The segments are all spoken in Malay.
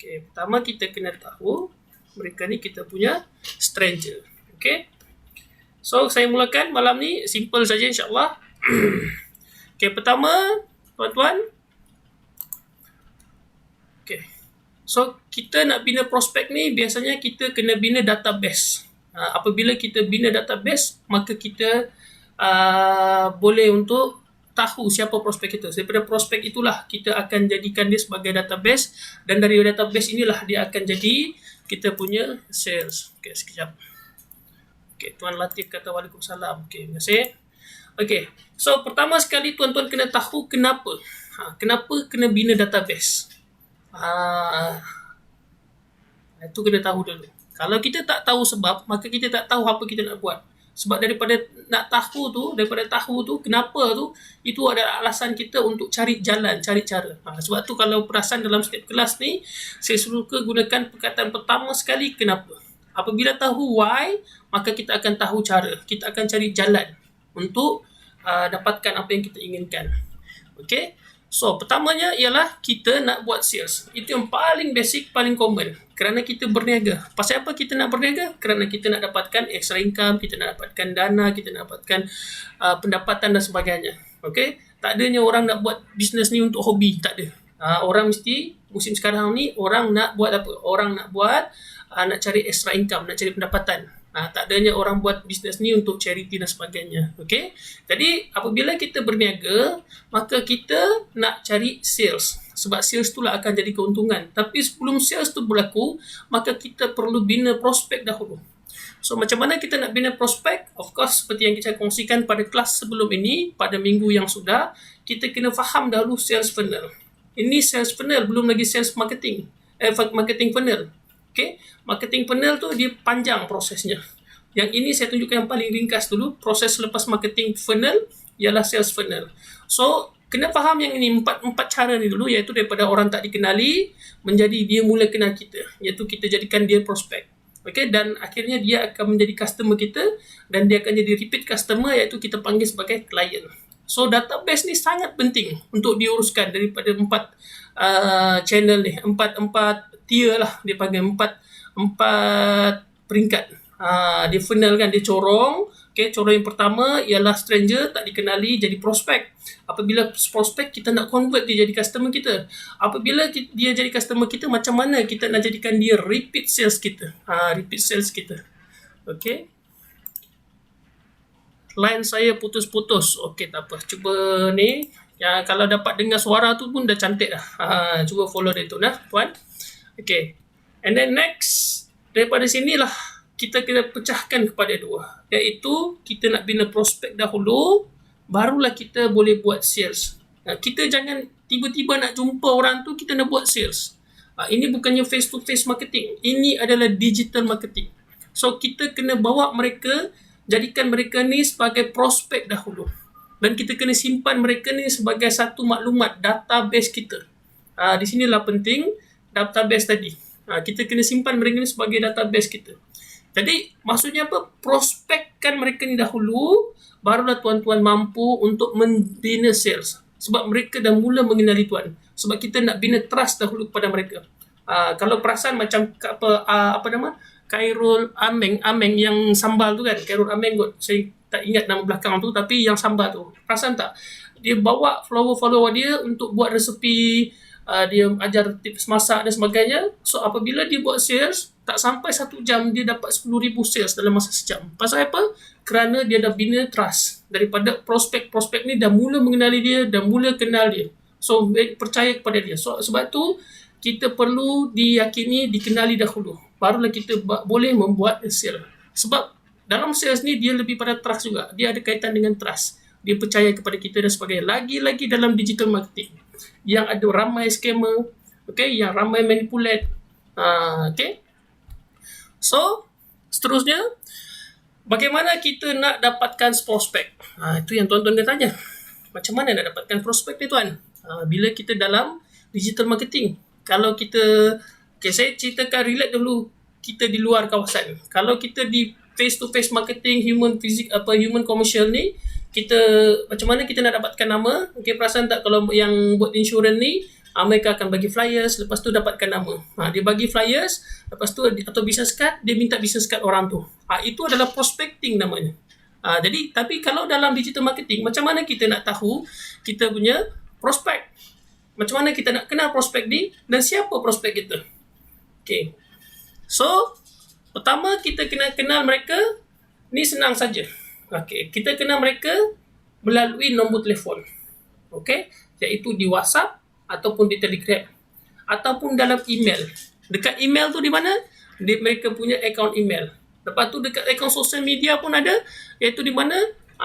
Okay, pertama kita kena tahu mereka ni kita punya stranger. Okay, so saya mulakan malam ni simple saja insyaAllah. Okay, pertama tuan-tuan. Okay, so kita nak bina prospek ni biasanya kita kena bina database. Apabila kita bina database, maka kita boleh untuk tahu siapa prospek kita. Daripada prospek itulah kita akan jadikan dia sebagai database, dan dari database inilah dia akan jadi kita punya sales. Okay, sekejap. Okay, Tuan Latif kata Waalaikumsalam. Okay, terima kasih. Okay, so pertama sekali tuan-tuan kena tahu kenapa. Kenapa kena bina database. Itu kena tahu dulu. Kalau kita tak tahu sebab, maka kita tak tahu apa kita nak buat. Sebab daripada tahu tu kenapa tu, itu adalah alasan kita untuk cari jalan, cari cara. Sebab tu kalau perasan dalam setiap kelas ni, saya suka gunakan perkataan pertama sekali kenapa. Apabila tahu why, maka kita akan tahu cara. Kita akan cari jalan untuk dapatkan apa yang kita inginkan. Okay. So, pertamanya ialah kita nak buat sales. Itu yang paling basic, paling common. Kerana kita berniaga. Pasal apa kita nak berniaga? Kerana kita nak dapatkan extra income, kita nak dapatkan dana, kita nak dapatkan pendapatan dan sebagainya. Okay? Tak adanya orang nak buat bisnes ni untuk hobi. Tak ada. Orang mesti, musim sekarang ni, orang nak buat apa? Orang nak buat, nak cari extra income, nak cari pendapatan. Tak adanya orang buat bisnes ni untuk charity dan sebagainya. Okay? Jadi apabila kita berniaga, maka kita nak cari sales. Sebab sales itulah akan jadi keuntungan. Tapi sebelum sales tu berlaku, maka kita perlu bina prospek dahulu. So macam mana kita nak bina prospek? Of course, seperti yang kita kongsikan pada kelas sebelum ini, pada minggu yang sudah, kita kena faham dahulu sales funnel. Ini sales funnel, belum lagi sales marketing. Marketing funnel. Okay, marketing funnel tu dia panjang prosesnya. Yang ini saya tunjukkan yang paling ringkas dulu. Proses lepas marketing funnel ialah sales funnel. So, kena faham yang ini empat cara ni dulu, iaitu daripada orang tak dikenali menjadi dia mula kenal kita, iaitu kita jadikan dia prospek. Okay, dan akhirnya dia akan menjadi customer kita, dan dia akan jadi repeat customer, iaitu kita panggil sebagai client. So, database ni sangat penting untuk diuruskan daripada empat channel ni, empat tier lah, dia panggil empat peringkat. Dia funnel kan, dia corong. Okay, corong yang pertama ialah stranger, tak dikenali, jadi prospek. Apabila prospek, kita nak convert dia jadi customer kita. Apabila dia jadi customer kita, macam mana kita nak jadikan dia repeat sales kita. Repeat sales kita. Okay. Line saya putus-putus. Okay, tak apa. Cuba ni. Ya, kalau dapat dengar suara tu pun dah cantik dah. Cuba follow dia tu lah, puan. Okay. And then next, daripada sinilah kita kena pecahkan kepada dua. Iaitu, kita nak bina prospek dahulu, barulah kita boleh buat sales. Kita jangan tiba-tiba nak jumpa orang tu, kita nak buat sales. Ini bukannya face-to-face marketing. Ini adalah digital marketing. So, kita kena bawa mereka, jadikan mereka ni sebagai prospek dahulu. Dan kita kena simpan mereka ni sebagai satu maklumat, database kita. Di sinilah penting database tadi. Kita kena simpan mereka ni sebagai database kita. Jadi, maksudnya apa? Prospekkan mereka ni dahulu, barulah tuan-tuan mampu untuk membina sales. Sebab mereka dah mula mengenali tuan. Sebab kita nak bina trust dahulu kepada mereka. Kalau perasan macam apa nama? Khairul Ameng yang sambal tu kan. Khairul Ameng kot. Saya tak ingat nama belakang tu, tapi yang sambal tu. Perasan tak? Dia bawa follower-follower dia untuk buat resepi, dia ajar tips masak dan sebagainya. So, apabila dia buat sales, tak sampai 1 jam, dia dapat 10,000 sales dalam masa sejam. Pasal apa? Kerana dia dah bina trust. Daripada prospek ni dah mula mengenali dia, dah mula kenal dia. So, percaya kepada dia. So, sebab tu, kita perlu diyakini, dikenali dahulu. Barulah kita boleh membuat sales. Sebab dalam sales ni, dia lebih pada trust juga. Dia ada kaitan dengan trust. Dia percaya kepada kita dan sebagainya. Lagi-lagi dalam digital marketing, yang ada ramai scammer, okay, yang ramai manipulate. Okay. So, seterusnya, bagaimana kita nak dapatkan prospek? Itu yang tuan-tuan dia tanya. Macam mana nak dapatkan prospek ni tuan? Bila kita dalam digital marketing. Kalau kita, okay, saya ceritakan relate dulu kita di luar kawasan. Kalau kita di face-to-face marketing, human commercial ni, kita macam mana kita nak dapatkan nama? Okay, perasan tak kalau yang buat insurans ni, Mereka akan bagi flyers, lepas tu dapatkan nama. Dia bagi flyers, lepas tu atau business card, dia minta business card orang tu. Itu adalah prospecting namanya. Jadi, tapi kalau dalam digital marketing, macam mana kita nak tahu kita punya prospek? Macam mana kita nak kenal prospek ni dan siapa prospek kita? Okay. So, pertama kita kena kenal mereka, ni senang saja. Okay. Kita kenal mereka melalui nombor telefon. Okay. Iaitu di WhatsApp ataupun di Telegram ataupun dalam email. Dekat email tu di mana? Mereka punya akaun email. Lepas tu dekat akaun sosial media pun ada, iaitu di mana?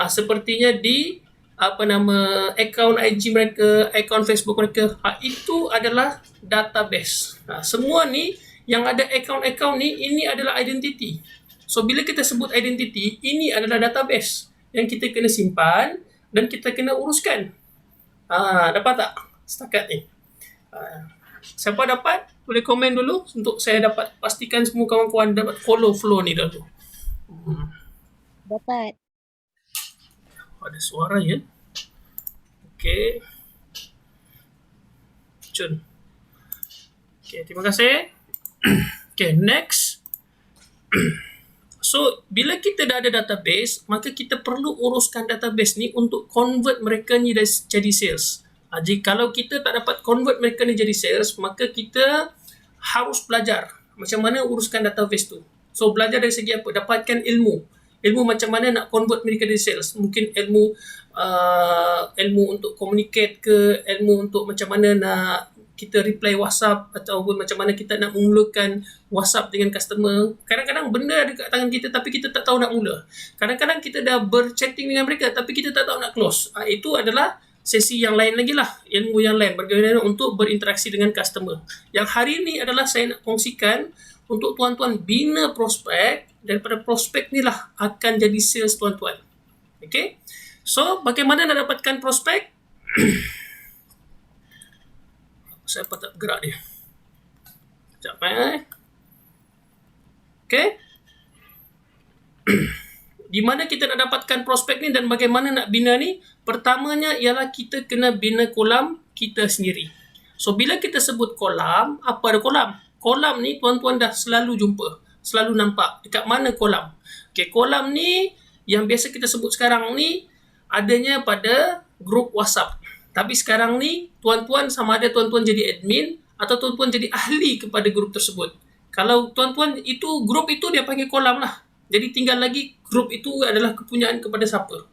Sepertinya di akaun IG mereka, akaun Facebook mereka. Itu adalah database. Semua ni yang ada akaun-akaun ni, ini adalah identity. So bila kita sebut identity, ini adalah database yang kita kena simpan dan kita kena uruskan. Dapat tak setakat ni? Siapa dapat? Boleh komen dulu untuk saya dapat pastikan semua kawan-kawan dapat follow flow ni dulu. Dapat. Ada suara ya. Okey. Cun. Okey, terima kasih. Okay, next. So, bila kita dah ada database, maka kita perlu uruskan database ni untuk convert mereka ni jadi sales. Jadi, kalau kita tak dapat convert mereka ni jadi sales, maka kita harus belajar macam mana uruskan database tu. So, belajar dari segi apa? Dapatkan ilmu. Ilmu macam mana nak convert mereka jadi sales. Mungkin ilmu untuk communicate ke, ilmu untuk macam mana nak kita reply WhatsApp ataupun macam mana kita nak memulakan WhatsApp dengan customer. Kadang-kadang benda ada kat tangan kita tapi kita tak tahu nak mula. Kadang-kadang kita dah berchatting dengan mereka tapi kita tak tahu nak close. Itu adalah sesi yang lain lagi lah. Ilmu yang lain bagaimana untuk berinteraksi dengan customer. Yang hari ni adalah saya nak kongsikan untuk tuan-tuan bina prospek. Daripada prospek ni lah akan jadi sales tuan-tuan. Okay. So, bagaimana nak dapatkan prospek? Saya tak gerak dia. Sekejap Okay. Di mana kita nak dapatkan prospek ni dan bagaimana nak bina ni? Pertamanya ialah kita kena bina kolam kita sendiri. So, bila kita sebut kolam, apa ada kolam? Kolam ni tuan-tuan dah selalu jumpa. Selalu nampak. Dekat mana kolam? Okay, kolam ni yang biasa kita sebut sekarang ni adanya pada grup WhatsApp. Tapi sekarang ni, tuan-tuan sama ada tuan-tuan jadi admin atau tuan-tuan jadi ahli kepada grup tersebut. Kalau tuan-tuan itu, grup itu dia panggil kolam lah. Jadi tinggal lagi grup itu adalah kepunyaan kepada siapa.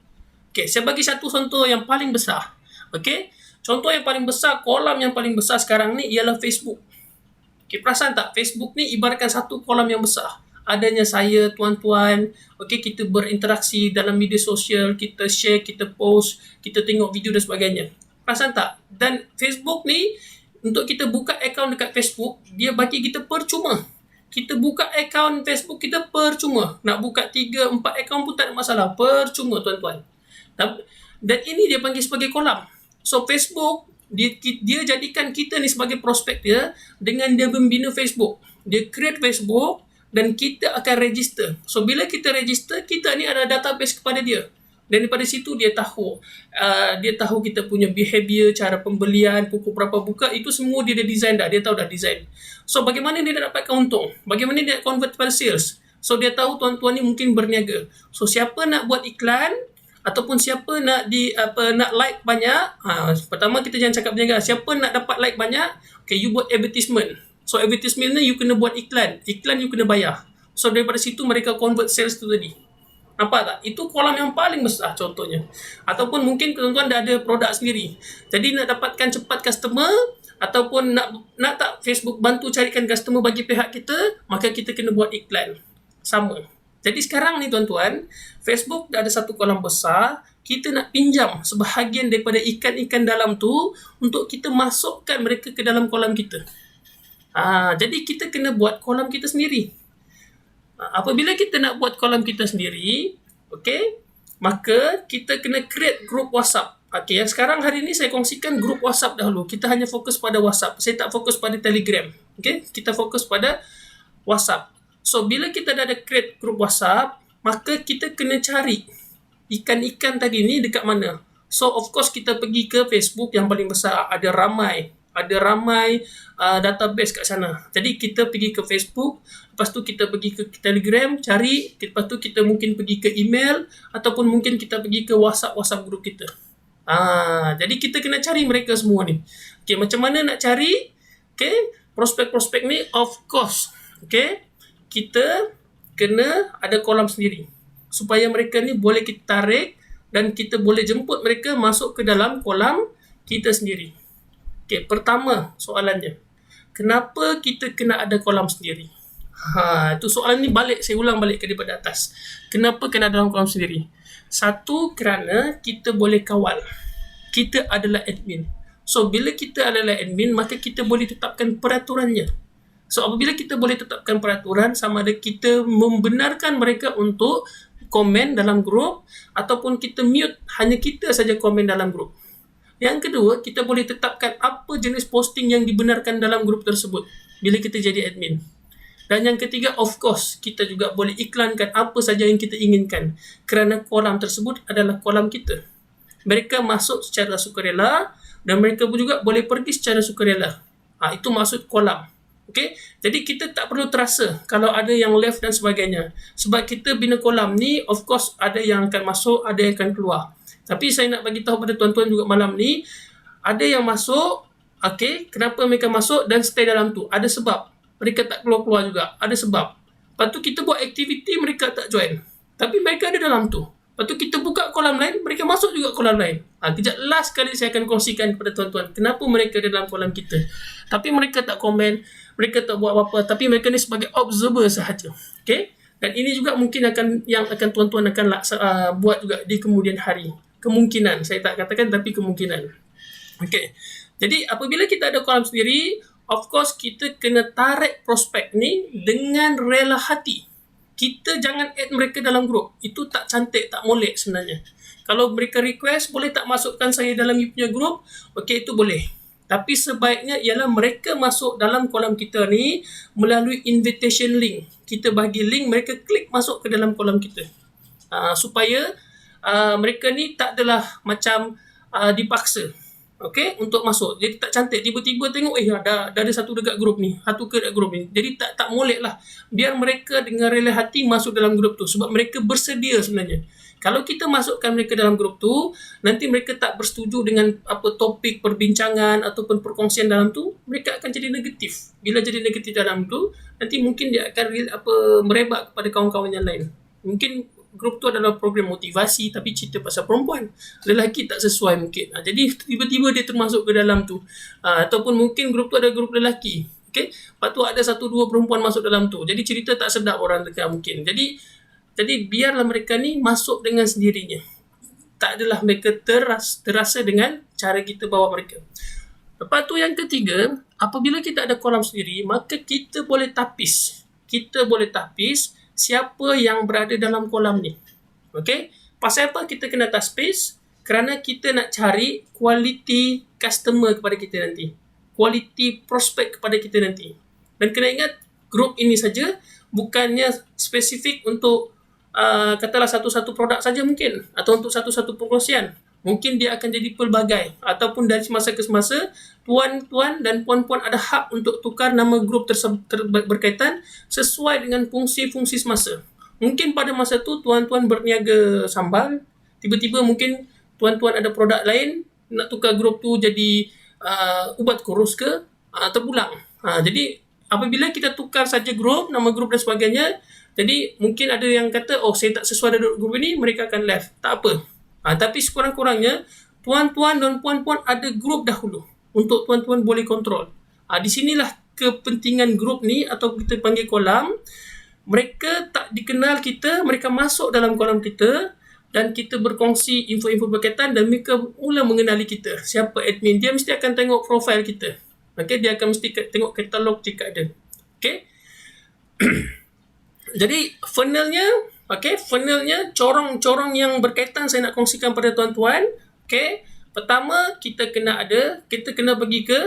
Okay, saya bagi satu contoh yang paling besar. Okay, contoh yang paling besar, kolam yang paling besar sekarang ni ialah Facebook. Okay, perasan tak? Facebook ni ibaratkan satu kolam yang besar. Adanya saya, tuan-tuan, okay, kita berinteraksi dalam media sosial, kita share, kita post, kita tengok video dan sebagainya. Perasan tak? Dan Facebook ni, untuk kita buka akaun dekat Facebook, dia bagi kita percuma. Kita buka akaun Facebook kita percuma. Nak buka 3-4 akaun pun tak ada masalah. Percuma, tuan-tuan. Dan ini dia panggil sebagai kolam. So, Facebook, dia jadikan kita ni sebagai prospek dia dengan dia membina Facebook. Dia create Facebook dan kita akan register. So, bila kita register, kita ni ada database kepada dia. Dan daripada situ dia tahu kita punya behavior, cara pembelian, pukul berapa buka, itu semua dia dah design dah. Dia tahu dah design. So, bagaimana dia nak dapatkan untung? Bagaimana dia nak convert pada sales? So, dia tahu tuan-tuan ni mungkin berniaga. So, siapa nak buat iklan ataupun siapa nak nak like banyak, pertama kita jangan cakap berniaga. Siapa nak dapat like banyak, okay, you buat advertisement. So, advertisement ni you kena buat iklan. Iklan you kena bayar. So, daripada situ mereka convert sales tu tadi. Nampak tak? Itu kolam yang paling besar contohnya. Ataupun mungkin tuan-tuan dah ada produk sendiri. Jadi nak dapatkan cepat customer ataupun nak tak Facebook bantu carikan customer bagi pihak kita, maka kita kena buat iklan. Sama. Jadi sekarang ni tuan-tuan, Facebook dah ada satu kolam besar, kita nak pinjam sebahagian daripada ikan-ikan dalam tu untuk kita masukkan mereka ke dalam kolam kita. Jadi kita kena buat kolam kita sendiri. Apabila kita nak buat kolam kita sendiri, okay, maka kita kena create group WhatsApp. Okay, yang sekarang hari ni saya kongsikan group WhatsApp dahulu. Kita hanya fokus pada WhatsApp. Saya tak fokus pada Telegram. Okay, kita fokus pada WhatsApp. So, bila kita dah ada create group WhatsApp, maka kita kena cari ikan-ikan tadi ni dekat mana. So, of course kita pergi ke Facebook yang paling besar. Ada ramai. ada ramai database kat sana. Jadi kita pergi ke Facebook, lepas tu kita pergi ke Telegram cari, lepas tu kita mungkin pergi ke email ataupun mungkin kita pergi ke WhatsApp group kita. Jadi kita kena cari mereka semua ni. Okay, macam mana nak cari? Okay, prospek-prospek ni of course, okay, kita kena ada kolam sendiri supaya mereka ni boleh kita tarik dan kita boleh jemput mereka masuk ke dalam kolam kita sendiri. Okay, pertama soalannya, kenapa kita kena ada kolam sendiri? Itu soalan ni saya ulang balik daripada atas. Kenapa kena ada dalam kolam sendiri? Satu, kerana kita boleh kawal. Kita adalah admin. So, bila kita adalah admin, maka kita boleh tetapkan peraturannya. So, apabila kita boleh tetapkan peraturan, sama ada kita membenarkan mereka untuk komen dalam grup ataupun kita mute, hanya kita saja komen dalam grup. Yang kedua, kita boleh tetapkan apa jenis posting yang dibenarkan dalam grup tersebut bila kita jadi admin. Dan yang ketiga, of course, kita juga boleh iklankan apa saja yang kita inginkan kerana kolam tersebut adalah kolam kita. Mereka masuk secara sukarela dan mereka pun juga boleh pergi secara sukarela. Itu maksud kolam. Okay? Jadi kita tak perlu terasa kalau ada yang left dan sebagainya. Sebab kita bina kolam ni, of course, ada yang akan masuk, ada yang akan keluar. Tapi saya nak bagi tahu pada tuan-tuan juga malam ni, ada yang masuk, okay, kenapa mereka masuk dan stay dalam tu? Ada sebab. Mereka tak keluar-keluar juga. Ada sebab. Lepas tu kita buat aktiviti, mereka tak join. Tapi mereka ada dalam tu. Lepas tu kita buka kolam lain, mereka masuk juga kolam lain. Kejap last kali saya akan kongsikan kepada tuan-tuan kenapa mereka ada dalam kolam kita. Tapi mereka tak komen, mereka tak buat apa-apa. Tapi mereka ni sebagai observer sahaja. Okay? Dan ini juga mungkin yang akan tuan-tuan akan buat juga di kemudian hari. Kemungkinan. Saya tak katakan tapi kemungkinan. Okay. Jadi apabila kita ada kolam sendiri, of course, kita kena tarik prospek ni dengan rela hati. Kita jangan add mereka dalam grup. Itu tak cantik, tak molek sebenarnya. Kalau mereka request, boleh tak masukkan saya dalam you punya grup? Okey, itu boleh. Tapi sebaiknya ialah mereka masuk dalam kolam kita ni melalui invitation link. Kita bagi link, mereka klik masuk ke dalam kolam kita. Supaya mereka ni tak adalah macam dipaksa. Okay, untuk masuk. Jadi tak cantik. Tiba-tiba tengok, dah ada satu dekat grup ni. Satu ke dekat grup ni. Jadi tak molek lah. Biar mereka dengan rela hati masuk dalam grup tu. Sebab mereka bersedia sebenarnya. Kalau kita masukkan mereka dalam grup tu, nanti mereka tak bersetuju dengan apa topik perbincangan ataupun perkongsian dalam tu, mereka akan jadi negatif. Bila jadi negatif dalam tu, nanti mungkin dia akan merebak kepada kawan-kawan yang lain. Mungkin grup tu adalah program motivasi tapi cerita pasal perempuan, lelaki tak sesuai mungkin. Jadi tiba-tiba dia termasuk ke dalam tu. Ataupun mungkin grup tu ada grup lelaki. Okay? Lepas tu ada 1-2 perempuan masuk dalam tu. Jadi cerita tak sedap orang dekat mungkin. Jadi biarlah mereka ni masuk dengan sendirinya. Tak adalah mereka terasa dengan cara kita bawa mereka. Lepas tu yang ketiga, apabila kita ada kolam sendiri, maka kita boleh tapis. Kita boleh tapis siapa yang berada dalam kolam ni. Okay? Pasal apa kita kena tapis? Kerana kita nak cari quality customer kepada kita nanti. Quality prospect kepada kita nanti. Dan kena ingat, grup ini saja bukannya spesifik untuk katalah satu-satu produk saja mungkin. Atau untuk satu-satu perkongsian. Mungkin dia akan jadi pelbagai. Ataupun dari semasa ke semasa, tuan-tuan dan puan-puan ada hak untuk tukar nama grup berkaitan sesuai dengan fungsi-fungsi semasa. Mungkin pada masa tu tuan-tuan berniaga sambal, tiba-tiba mungkin tuan-tuan ada produk lain, nak tukar grup tu jadi ubat kurus ke, terpulang. Jadi apabila kita tukar saja grup, nama grup dan sebagainya, jadi mungkin ada yang kata, saya tak sesuai dengan grup ini, mereka akan left. Tak apa. Tapi sekurang-kurangnya, tuan-tuan dan puan-puan ada grup dahulu untuk tuan-tuan boleh kontrol. Di sinilah kepentingan grup ni atau kita panggil kolam. Mereka tak dikenal kita, mereka masuk dalam kolam kita dan kita berkongsi info-info berkaitan dan mereka mula mengenali kita. Siapa admin, dia mesti akan tengok profil kita. Okay, dia akan mesti tengok katalog jika ada. Okay. Jadi funnelnya, corong-corong yang berkaitan saya nak kongsikan pada tuan-tuan. Okay. Pertama, kita kena pergi ke,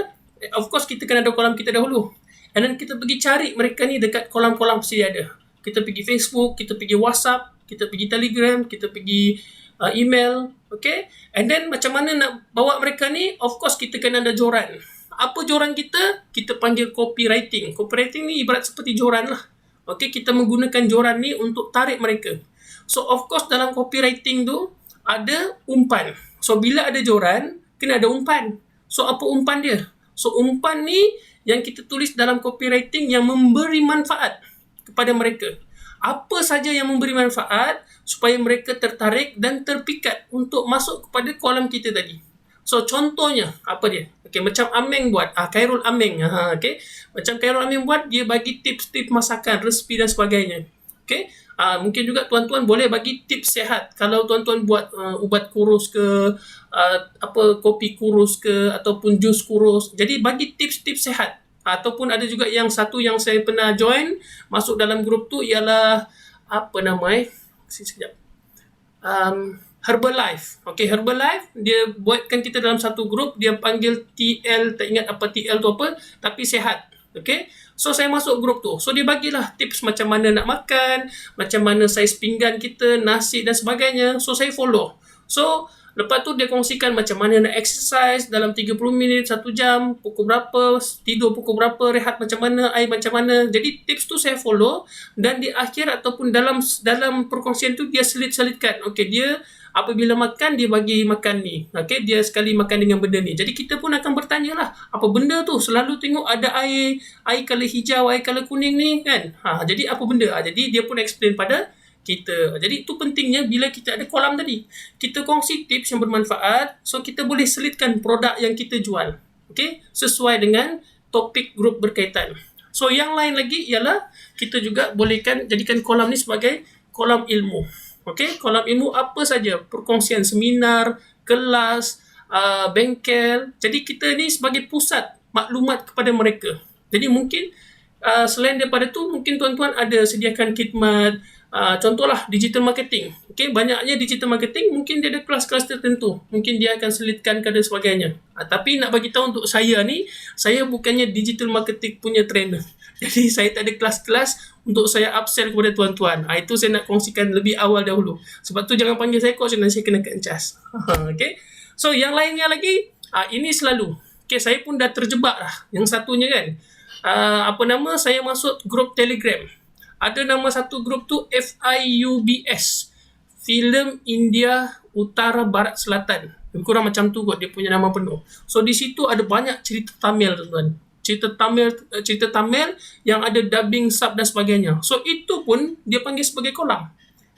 of course kita kena ada kolam kita dahulu. And then kita pergi cari mereka ni dekat kolam-kolam mesti ada. Kita pergi Facebook, kita pergi WhatsApp, kita pergi Telegram, kita pergi email. Okay. And then macam mana nak bawa mereka ni, of course kita kena ada joran. Apa joran kita? Kita panggil copywriting. Copywriting ni ibarat seperti joran lah. Okey, kita menggunakan joran ni untuk tarik mereka. So of course dalam copywriting tu ada umpan. So bila ada joran, kena ada umpan. So apa umpan dia? So umpan ni yang kita tulis dalam copywriting yang memberi manfaat kepada mereka. Apa saja yang memberi manfaat supaya mereka tertarik dan terpikat untuk masuk kepada kolam kita tadi. So contohnya apa dia? Okey, macam Ameng buat, Khairul Ameng. Okey. Macam Khairul Ameng buat, dia bagi tips-tips masakan, resepi dan sebagainya. Okey. Mungkin juga tuan-tuan boleh bagi tips sihat. Kalau tuan-tuan buat ubat kurus ke, kopi kurus ke, ataupun jus kurus. Jadi bagi tips-tips sihat. Ataupun ada juga yang satu yang saya pernah join masuk dalam grup tu ialah apa nama sekejap. Herbalife. Okey, Herbalife dia buatkan kita dalam satu grup, dia panggil TL, tak ingat apa TL tu apa, tapi sihat. Okey. So saya masuk grup tu. So dia bagilah tips macam mana nak makan, macam mana saiz pinggan kita, nasi dan sebagainya. So saya follow. So lepas tu dia kongsikan macam mana nak exercise dalam 30 minit, 1 jam, pukul berapa, tidur pukul berapa, rehat macam mana, air macam mana. Jadi tips tu saya follow dan di akhir ataupun dalam perkongsian tu dia selit-selitkan. Okey, dia apabila makan dia bagi makan ni. Okey, dia sekali makan dengan benda ni. Jadi kita pun akan bertanya lah, apa benda tu? Selalu tengok ada air color hijau, air color kuning ni kan. Jadi apa benda? Jadi dia pun explain pada kita. Jadi itu pentingnya bila kita ada kolam tadi. Kita kongsi tips yang bermanfaat, so kita boleh selitkan produk yang kita jual. Okey, sesuai dengan topik grup berkaitan. So yang lain lagi ialah kita juga bolehkan jadikan kolam ni sebagai kolam ilmu. Okey, kolam ilmu apa saja, perkongsian seminar, kelas, bengkel. Jadi kita ni sebagai pusat maklumat kepada mereka. Jadi mungkin selain daripada tu, mungkin tuan-tuan ada sediakan khidmat, contohlah digital marketing. Okey, banyaknya digital marketing, mungkin dia ada kelas-kelas tertentu. Mungkin dia akan selitkan dan sebagainya. Tapi nak bagi tahu untuk saya ni, saya bukannya digital marketing punya trainer. Jadi saya tak ada kelas-kelas untuk saya upsell kepada tuan-tuan. Itu saya nak kongsikan lebih awal dahulu. Sebab tu jangan panggil saya coach dan saya kena kencas. Okey. So yang lainnya lagi, ini selalu. Okey, saya pun dah terjebak lah. Yang satunya kan, saya masuk grup Telegram. Ada nama satu grup tu FIUBS, Filem India Utara Barat Selatan. Lebih kurang macam tu kot dia punya nama penuh. So di situ ada banyak cerita Tamil, tuan-tuan. Cerita Tamil yang ada dubbing, sub dan sebagainya. So itu pun dia panggil sebagai kolam.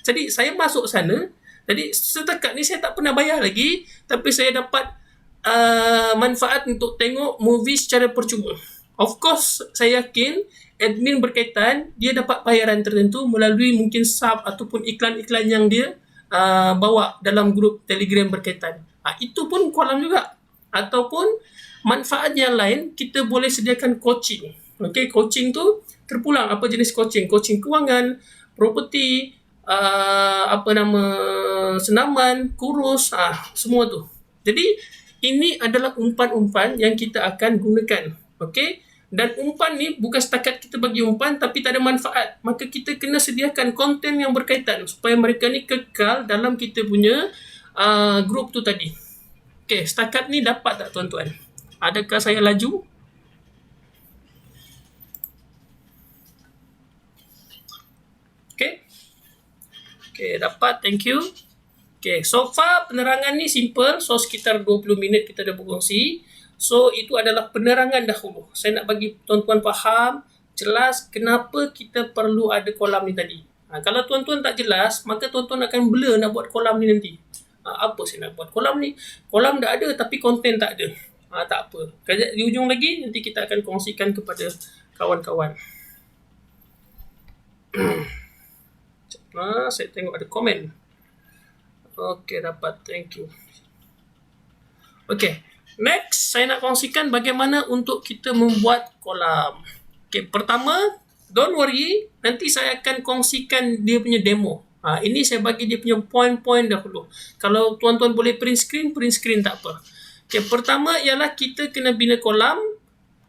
Jadi saya masuk sana. Jadi setakat ni saya tak pernah bayar lagi, tapi saya dapat manfaat untuk tengok movie secara percuma. Of course, saya yakin admin berkaitan, dia dapat bayaran tertentu melalui mungkin sub ataupun iklan-iklan yang dia bawa dalam grup Telegram berkaitan. Itu pun kolam juga. Ataupun manfaat yang lain, kita boleh sediakan coaching. Okey, coaching tu terpulang apa jenis coaching? Coaching kewangan, properti, senaman, kurus, semua tu. Jadi ini adalah umpan-umpan yang kita akan gunakan. Okey? Dan umpan ni bukan setakat kita bagi umpan tapi tak ada manfaat. Maka kita kena sediakan konten yang berkaitan supaya mereka ni kekal dalam kita punya grup tu tadi. Okey, setakat ni dapat tak tuan-tuan? Adakah saya laju? Okey. Okey, dapat. Thank you. Okey, so far penerangan ni simple. So sekitar 20 minit kita dah berkongsi. So itu adalah penerangan dahulu. Saya nak bagi tuan-tuan faham jelas kenapa kita perlu ada kolam ni tadi. Kalau tuan-tuan tak jelas, maka tuan-tuan akan blur nak buat kolam ni nanti. Apa saya nak buat kolam ni? Kolam dah ada tapi konten tak ada. Tak apa. Di ujung lagi nanti kita akan kongsikan kepada kawan-kawan. Saya tengok ada komen. Okey, dapat. Thank you. Okey. Next, saya nak kongsikan bagaimana untuk kita membuat kolam. Okay, pertama, don't worry, nanti saya akan kongsikan dia punya demo. Ini saya bagi dia punya point-point dahulu. Kalau tuan-tuan boleh print screen tak apa. Okay, pertama ialah kita kena bina kolam,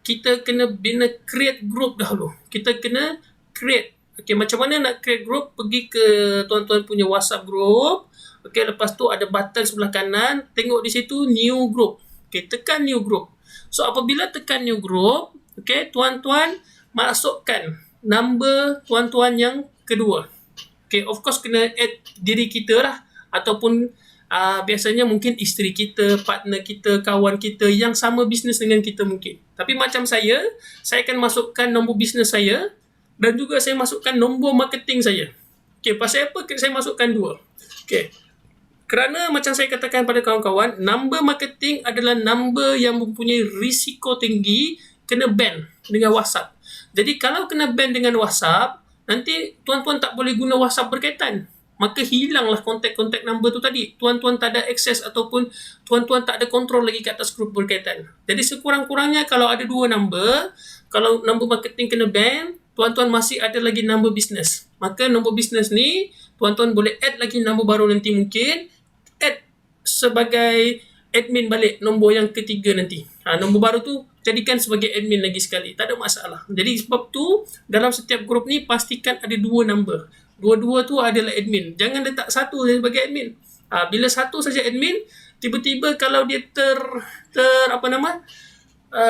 kita kena bina create group dahulu. Kita kena create. Okay, macam mana nak create group? Pergi ke tuan-tuan punya WhatsApp group. Okay, lepas tu ada button sebelah kanan, tengok di situ new group. Okay, tekan new group. So apabila tekan new group, okay, tuan-tuan masukkan number tuan-tuan yang kedua. Okay, of course kena add diri kita lah, ataupun biasanya mungkin isteri kita, partner kita, kawan kita yang sama bisnes dengan kita mungkin. Tapi macam saya akan masukkan nombor bisnes saya dan juga saya masukkan nombor marketing saya. Okay, pasal apa saya masukkan dua? Okay, kerana macam saya katakan pada kawan-kawan, number marketing adalah number yang mempunyai risiko tinggi kena ban dengan WhatsApp. Jadi kalau kena ban dengan WhatsApp, nanti tuan-tuan tak boleh guna WhatsApp berkaitan. Maka hilanglah kontak-kontak number tu tadi. Tuan-tuan tak ada akses ataupun tuan-tuan tak ada kontrol lagi ke atas grup berkaitan. Jadi sekurang-kurangnya kalau ada dua number, kalau number marketing kena ban, tuan-tuan masih ada lagi number business. Maka nombor business ni, tuan-tuan boleh add lagi nombor baru nanti mungkin. Add sebagai admin balik nombor yang ketiga nanti. Nombor baru tu jadikan sebagai admin lagi sekali. Tak ada masalah. Jadi sebab tu dalam setiap grup ni pastikan ada dua number. Dua-dua tu adalah admin. Jangan letak satu sebagai admin. Bila satu saja admin, tiba-tiba kalau dia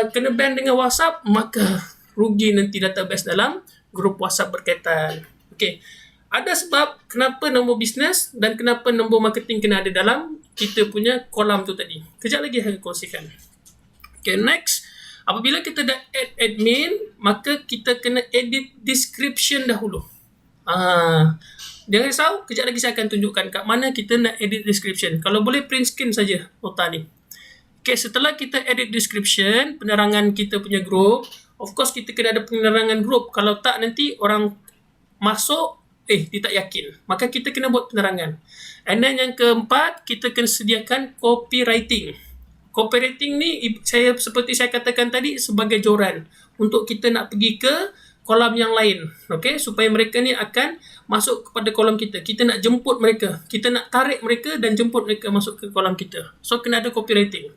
kena ban dengan WhatsApp, maka rugi nanti database dalam grup WhatsApp berkaitan. Okey. Ada sebab kenapa nombor bisnes dan kenapa nombor marketing kena ada dalam kita punya kolam tu tadi. Kejap lagi saya kongsikan. Okay, next. Apabila kita dah add admin, maka kita kena edit description dahulu. Jangan risau, kejap lagi saya akan tunjukkan kat mana kita nak edit description. Kalau boleh print screen saja nota ni. Okay, setelah kita edit description, penerangan kita punya group, of course kita kena ada penerangan group. Kalau tak nanti orang masuk, dia tak yakin. Maka kita kena buat penerangan. And then yang keempat, kita kena sediakan copywriting. Copywriting ni seperti saya katakan tadi sebagai joran untuk kita nak pergi ke kolam yang lain. Okay? Supaya mereka ni akan masuk kepada kolam kita. Kita nak jemput mereka. Kita nak tarik mereka dan jemput mereka masuk ke kolam kita. So kena ada copywriting.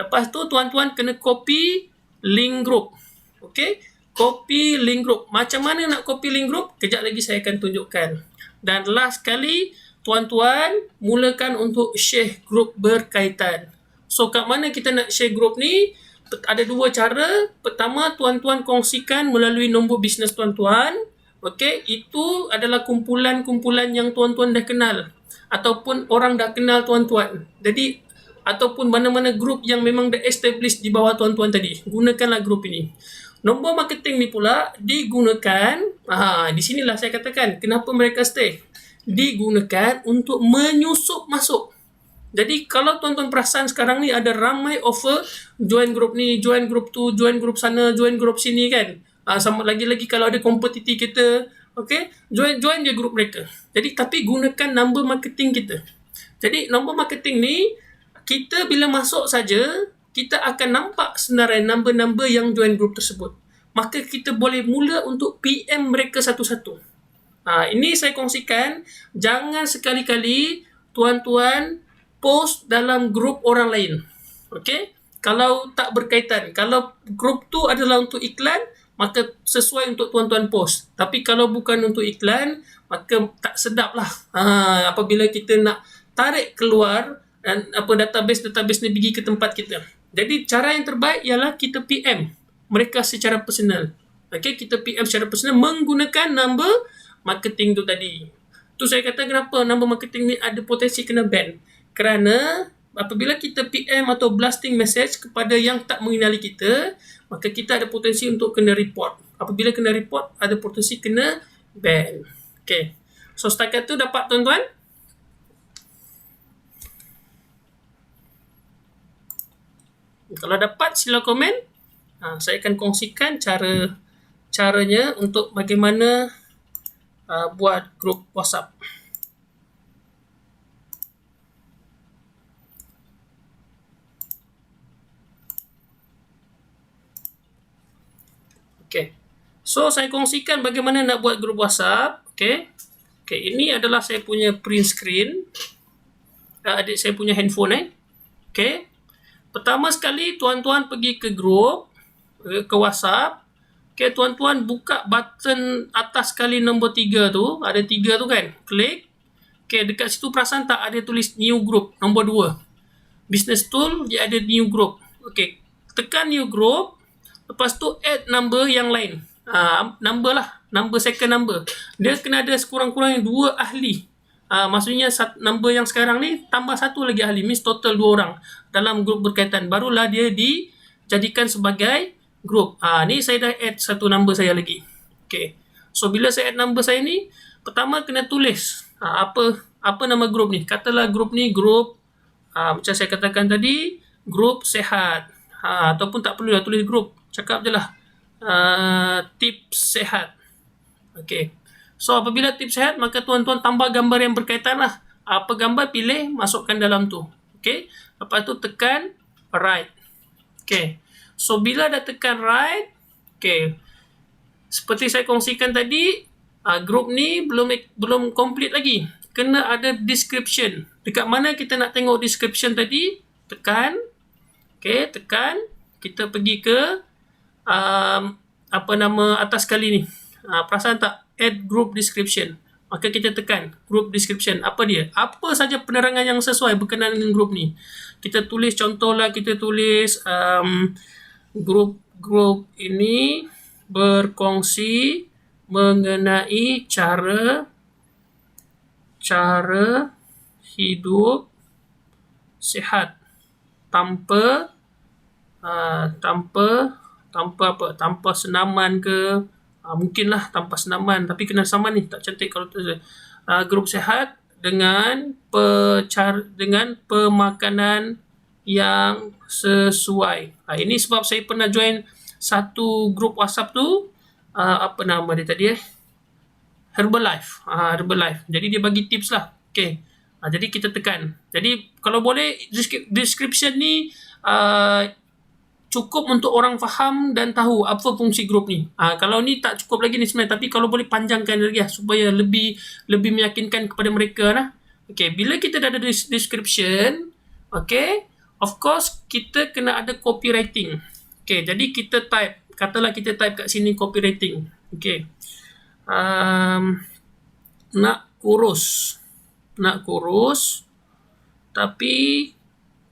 Lepas tu tuan-tuan kena copy link group. Okay? Copy link group. Macam mana nak copy link group? Kejap lagi saya akan tunjukkan. Dan last kali, tuan-tuan mulakan untuk share group berkaitan. So, kat mana kita nak share group ni? Ada dua cara. Pertama, tuan-tuan kongsikan melalui nombor bisnes tuan-tuan. Okay, itu adalah kumpulan-kumpulan yang tuan-tuan dah kenal. Ataupun orang dah kenal tuan-tuan. Jadi, ataupun mana-mana group yang memang dah establish di bawah tuan-tuan tadi. Gunakanlah group ini. Nombor marketing ni pula digunakan, di sinilah saya katakan kenapa mereka stay. Digunakan untuk menyusup masuk. Jadi kalau tuan-tuan perasan sekarang ni ada ramai offer join group ni, join group tu, join group sana, join group sini kan. Sama lagi-lagi kalau ada kompetiti kita, okay, join je group mereka. Jadi tapi gunakan number marketing kita. Jadi number marketing ni kita bila masuk saja kita akan nampak senarai number-number yang join group tersebut. Maka kita boleh mula untuk PM mereka satu-satu. Ini saya kongsikan, jangan sekali-kali tuan-tuan post dalam grup orang lain. Okey? Kalau tak berkaitan, kalau grup tu adalah untuk iklan, maka sesuai untuk tuan-tuan post. Tapi kalau bukan untuk iklan, maka tak sedap lah. Apabila kita nak tarik keluar dan database ni pergi ke tempat kita. Jadi cara yang terbaik ialah kita PM mereka secara personal. Okey, kita PM secara personal menggunakan number marketing tu tadi. Tu saya kata kenapa number marketing ni ada potensi kena ban. Kerana apabila kita PM atau blasting message kepada yang tak mengenali kita, maka kita ada potensi untuk kena report. Apabila kena report, ada potensi kena ban. Okey. So setakat tu dapat tuan-tuan? Kalau dapat sila komen. Saya akan kongsikan caranya untuk bagaimana buat grup WhatsApp. Okay. So saya kongsikan bagaimana nak buat grup WhatsApp. Okay. Ini adalah saya punya print screen. Adik saya punya handphone. Okay. Pertama sekali tuan-tuan pergi ke grup, ke WhatsApp. Okay, tuan-tuan buka button atas sekali nombor 3 tu. Ada 3 tu kan. Klik. Okay, dekat situ perasan tak ada tulis new group nombor 2. Business tool dia ada new group. Okay, tekan new group, lepas tu add number yang lain. Number lah, number second number. Dia kena ada sekurang-kurangnya 2 ahli. Maksudnya number yang sekarang ni tambah 1 lagi ahli, means total 2 orang dalam grup berkaitan. Barulah dia dijadikan sebagai grup. Ni saya dah add 1 number saya lagi. Okay. So bila saya add number saya ni, pertama kena tulis apa nama grup ni. Katalah grup ni grup macam saya katakan tadi, grup sehat. Ataupun tak perlu dah tulis grup, cakap je lah tips sehat. Okay. So apabila tips sehat, maka tuan-tuan tambah gambar yang berkaitan lah. Apa gambar pilih, masukkan dalam tu. Okay. Lepas tu tekan right. Okay. So bila dah tekan right, okay, seperti saya kongsikan tadi, grup ni belum complete lagi. Kena ada description. Dekat mana kita nak tengok description tadi, tekan. Okay, tekan. Kita pergi ke apa nama atas kali ni. Perasan tak? Add group description. Maka kita tekan group description. Apa dia? Apa saja penerangan yang sesuai berkenaan dengan grup ni. Kita tulis, contohlah kita tulis grup ini berkongsi mengenai cara hidup sihat tanpa tanpa senaman ke. Mungkinlah tanpa senaman, tapi kena senaman ni tak cantik kalau tu. Grup sihat dengan pemakanan yang sesuai. Ini sebab saya pernah join satu grup WhatsApp tu, apa nama dia tadi Herbalife. Herbalife. Jadi dia bagi tips lah. Okay. Jadi kita tekan. Jadi kalau boleh description ni cukup untuk orang faham dan tahu apa fungsi grup ni. Kalau ni tak cukup lagi ni sebenarnya, tapi kalau boleh panjangkan lagi supaya lebih meyakinkan kepada mereka lah. Okay, bila kita dah ada description, okay, of course kita kena ada copywriting. Okay, jadi kita type, katalah kita type kat sini copywriting. Okay, nak kurus, tapi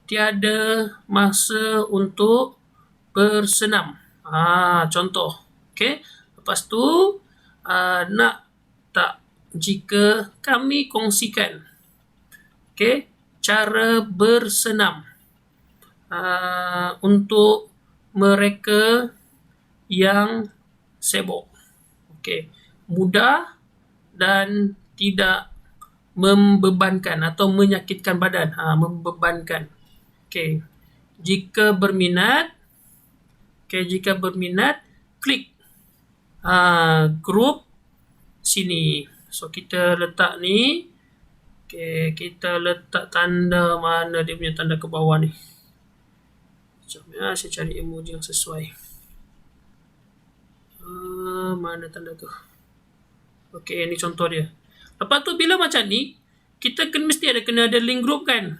tiada masa untuk bersenam. Contoh. Okay. Lepas tu, nak tak jika kami kongsikan, okay, cara bersenam untuk mereka yang sibuk. Okay. Mudah dan tidak membebankan atau menyakitkan badan. Membebankan. Okay. Jika berminat, klik grup sini. So kita letak ni. Okay, kita letak tanda, mana dia punya tanda ke bawah ni. Sekejap ya, saya cari emoji yang sesuai. Mana tanda tu? Okay, ni contoh dia. Lepas tu bila macam ni, kita mesti kena ada link group kan.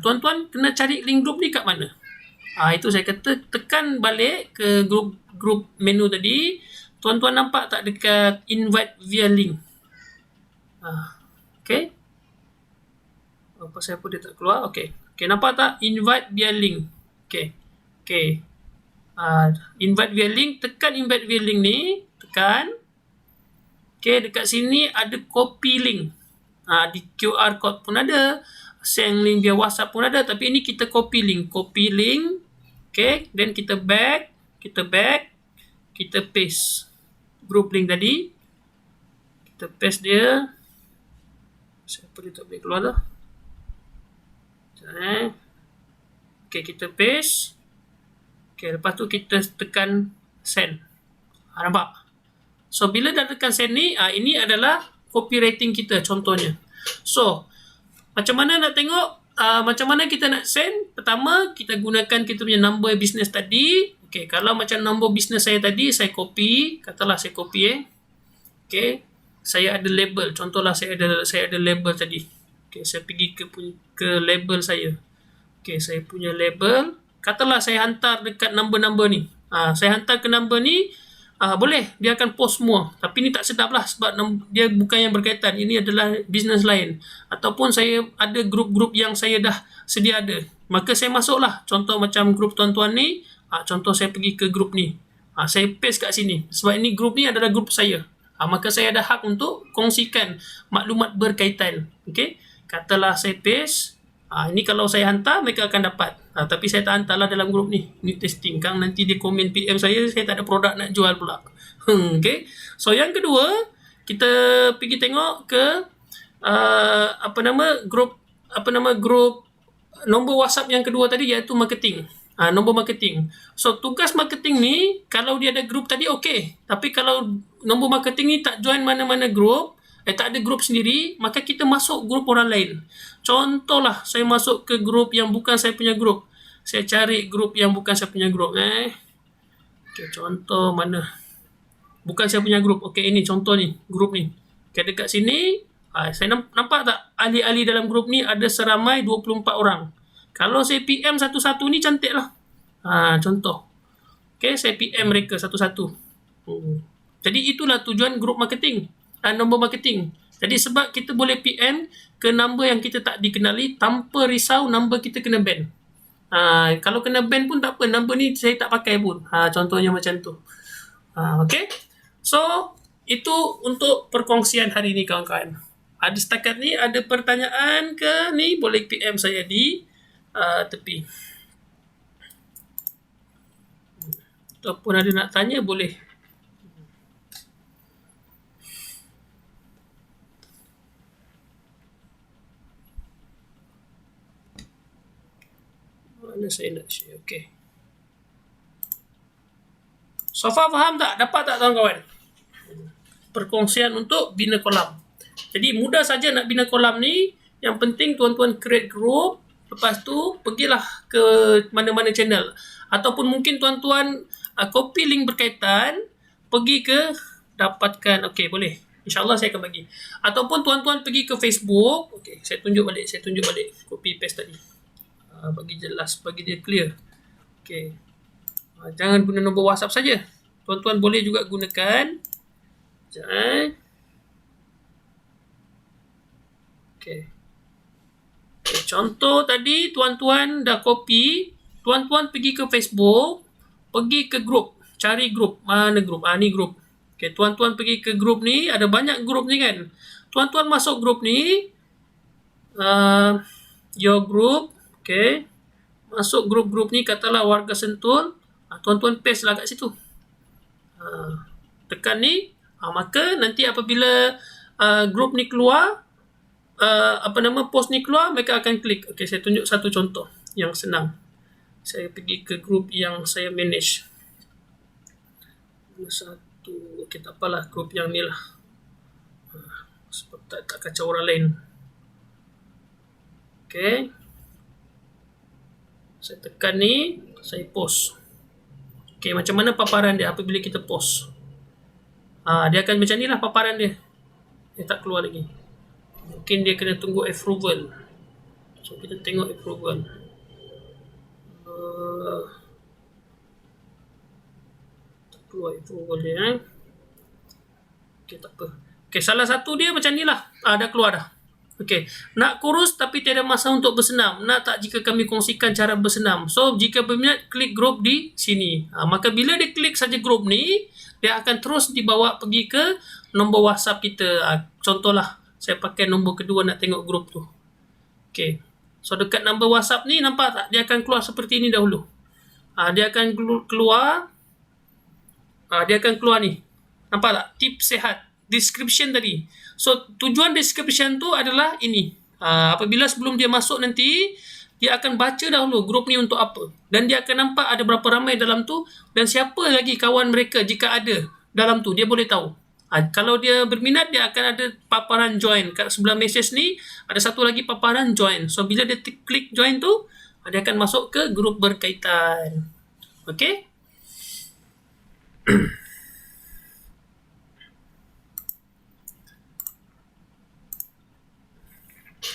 Tuan-tuan kena cari link group ni kat mana? Itu saya kata tekan balik ke grup menu tadi. Tuan-tuan nampak tak dekat invite via link? Okay. Apa saya pun dia tak keluar. Okay. Okay, nampak tak? Invite via link. Okay. Okay. Invite via link. Tekan invite via link ni. Tekan. Okay, dekat sini ada copy link. Di QR code pun ada. Send link via WhatsApp pun ada. Tapi ini kita copy link. Okay, then kita back, kita paste group link tadi, kita paste dia. Siapa dia tak boleh keluar dah. Okay, kita paste. Okay, lepas tu kita tekan send. Nampak? So bila dah tekan send ni, ini adalah copywriting kita contohnya. So macam mana nak tengok? Macam mana kita nak send? Pertama, kita gunakan kita punya number business tadi. Okay, kalau macam number business saya tadi, saya copy. Katalah saya copy Okay, saya ada label. Contohlah saya ada label tadi. Okay, saya pergi ke label saya. Okay, saya punya label. Katalah saya hantar dekat number ni. Saya hantar ke number ni. Boleh, dia akan post semua. Tapi ni tak sedap lah sebab dia bukan yang berkaitan. Ini adalah bisnes lain. Ataupun saya ada grup-grup yang saya dah sedia ada. Maka saya masuklah. Contoh macam grup tuan-tuan ni. Contoh saya pergi ke grup ni. Saya paste kat sini. Sebab ini grup ni adalah grup saya. Maka saya ada hak untuk kongsikan maklumat berkaitan. Okay. Katalah saya paste. Ini kalau saya hantar, mereka akan dapat. Tapi saya tak hantarlah dalam grup ni. Ini testing. Kan nanti dia komen PM saya tak ada produk nak jual pula. Okay. So yang kedua, kita pergi tengok ke grup nombor WhatsApp yang kedua tadi, iaitu marketing. Nombor marketing. So tugas marketing ni, kalau dia ada grup tadi okey. Tapi kalau nombor marketing ni tak join mana-mana grup, tak ada grup sendiri, maka kita masuk grup orang lain. Contohlah saya masuk ke grup yang bukan saya punya grup. Saya cari grup yang bukan saya punya grup. Okay, contoh mana? Bukan saya punya grup. Okey, ini contoh ni, grup ni. Okay, dekat sini saya nampak tak ahli-ahli dalam grup ni ada seramai 24 orang. Kalau saya PM satu-satu ni cantik lah. Contoh. Okay, saya PM mereka satu-satu. Jadi itulah tujuan grup marketing. Nombor marketing. Jadi sebab kita boleh PM ke number yang kita tak dikenali tanpa risau number kita kena ban. Kalau kena ban pun tak apa. Number ni saya tak pakai pun. Contohnya macam tu. Okay. So, itu untuk perkongsian hari ni kawan-kawan. Ada setakat ni ada pertanyaan ke ni, boleh PM saya di tepi. Ataupun ada nak tanya boleh. Mana saya nak share? Okay. So far faham tak? Dapat tak kawan-kawan? Perkongsian untuk bina kolam. Jadi mudah saja nak bina kolam ni. Yang penting tuan-tuan create group. Lepas tu pergilah ke mana-mana channel. Ataupun mungkin tuan-tuan copy link berkaitan. Pergi ke dapatkan. Okay, boleh. InsyaAllah saya akan bagi. Ataupun tuan-tuan pergi ke Facebook. Okay, saya tunjuk balik. Copy paste tadi. Bagi jelas. Bagi dia clear. Okay. Jangan guna nombor WhatsApp saja. Tuan-tuan boleh juga gunakan. Okay. Contoh tadi tuan-tuan dah copy. Tuan-tuan pergi ke Facebook. Pergi ke grup. Cari grup. Mana grup? Ni grup. Okay, tuan-tuan pergi ke grup ni. Ada banyak grup ni kan. Tuan-tuan masuk grup ni. Your group. Okay. Masuk grup-grup ni. Katalah Warga Sentul. Tuan-tuan paste lah kat situ. Tekan ni. Maka nanti apabila grup ni keluar, post ni keluar, mereka akan klik. Okay, saya tunjuk satu contoh yang senang. Saya pergi ke grup yang saya manage. Satu. Okay, tak apalah, grup yang ni lah. Sebab tak kacau orang lain. Okay. Saya tekan ni, saya post. Okay, macam mana paparan dia apabila kita post? Dia akan macam ni lah paparan dia. Dia tak keluar lagi. Mungkin dia kena tunggu approval. So, kita tengok approval. Tak keluar approval dia. Okay, tak apa. Okay, salah satu dia macam ni lah. Dah keluar dah. Okay, nak kurus tapi tiada masa untuk bersenam. Nak tak jika kami kongsikan cara bersenam? So, jika berminat, klik grup di sini. Maka bila dia klik saja grup ni, dia akan terus dibawa pergi ke nombor WhatsApp kita. Contohlah, saya pakai nombor kedua nak tengok grup tu. Okay, so dekat nombor WhatsApp ni, nampak tak? Dia akan keluar seperti ini dahulu. Dia akan keluar. Dia akan keluar ni. Nampak tak? Tips sehat. Description tadi. So, tujuan description tu adalah ini. Apabila sebelum dia masuk nanti, dia akan baca dahulu grup ni untuk apa. Dan dia akan nampak ada berapa ramai dalam tu. Dan siapa lagi kawan mereka jika ada dalam tu. Dia boleh tahu. Kalau dia berminat, dia akan ada paparan join. Kat sebelah message ni, ada satu lagi paparan join. So, bila dia klik join tu, dia akan masuk ke grup berkaitan. Okay?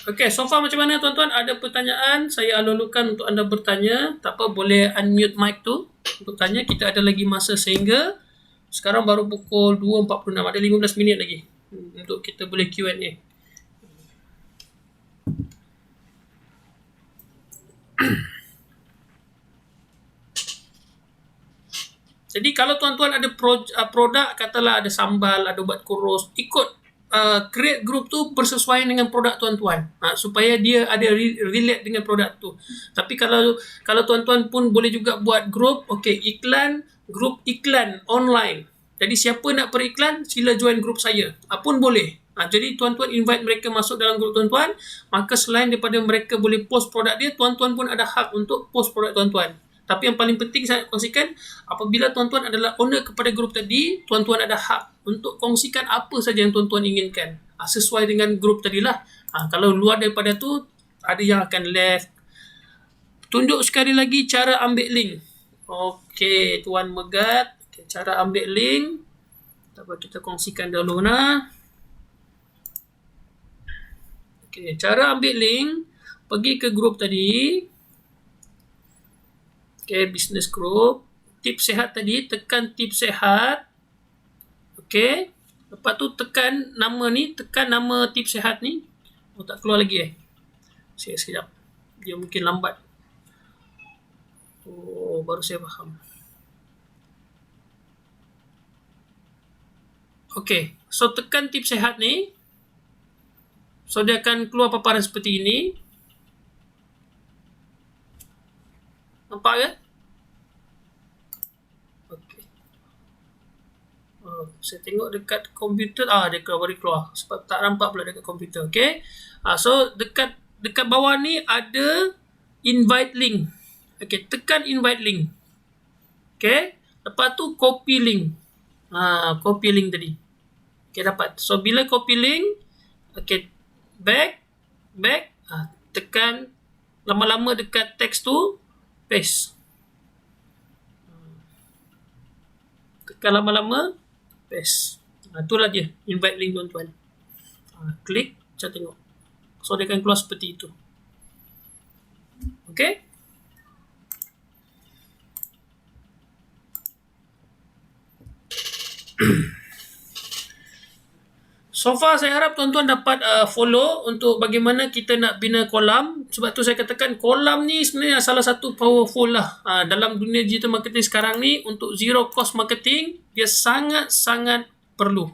Okay, so far macam mana tuan-tuan? Ada pertanyaan? Saya alur-alurkan untuk anda bertanya. Tak apa, boleh unmute mic tu untuk tanya. Kita ada lagi masa sehingga sekarang baru pukul 2.46. Ada 15 minit lagi untuk kita boleh Q&A. Jadi kalau tuan-tuan ada produk, katalah ada sambal, ada ubat kurus, ikut create group tu bersesuaian dengan produk tuan-tuan, supaya dia ada relate dengan produk tu. Tapi kalau tuan-tuan pun boleh juga buat group, grup iklan online. Jadi siapa nak beriklan, sila join grup saya, pun boleh. Jadi tuan-tuan invite mereka masuk dalam grup tuan-tuan, maka selain daripada mereka boleh post produk dia, tuan-tuan pun ada hak untuk post produk tuan-tuan. Tapi yang paling penting saya kongsikan, apabila tuan-tuan adalah owner kepada grup tadi, tuan-tuan ada hak untuk kongsikan apa saja yang tuan-tuan inginkan, sesuai dengan grup tadilah. Kalau luar daripada tu, ada yang akan left. Tunjuk sekali lagi cara ambil link. Okey, Tuan Megat, cara ambil link. Kita kongsikan dulu nah. Okey, cara ambil link, pergi ke grup tadi. Business group, tips sehat tadi, tekan tips sehat. Lepas tu tekan nama ni, tekan nama tips sehat ni. Tak keluar lagi sekejap, dia mungkin lambat. Baru saya faham. So tekan tips sehat ni, so dia akan keluar paparan seperti ini. Nampak kan? Saya tengok dekat komputer, dia baru keluar sebab tak nampak pula dekat komputer. So dekat bawah ni ada invite link. Tekan invite link. Lepas tu copy link. Copy link tadi. Dapat. So bila copy link, back, tekan lama-lama dekat teks tu, paste. Tekan lama-lama, paste. Itulah dia invite link tuan-tuan. Klik, saya tengok. So dia akan keluar seperti itu. So far saya harap tuan-tuan dapat follow untuk bagaimana kita nak bina kolam. Sebab tu saya katakan kolam ni sebenarnya salah satu powerful lah. Dalam dunia digital marketing sekarang ni, untuk zero cost marketing, dia sangat-sangat perlu.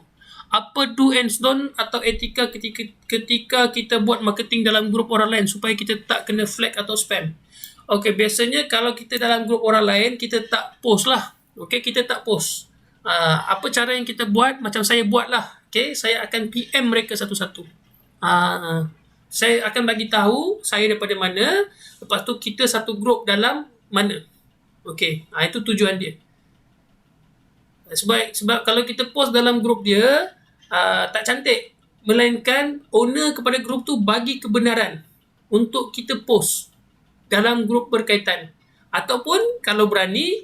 Apa do and don't atau etika ketika kita buat marketing dalam grup orang lain supaya kita tak kena flag atau spam. Biasanya kalau kita dalam grup orang lain, kita tak post lah. Kita tak post. Apa cara yang kita buat? Macam saya buat lah. Saya akan PM mereka satu-satu. Saya akan bagi tahu saya daripada mana. Lepas tu kita satu grup dalam mana. Itu tujuan dia. Sebab kalau kita post dalam grup dia, tak cantik. Melainkan owner kepada grup tu bagi kebenaran untuk kita post dalam grup berkaitan. Ataupun kalau berani,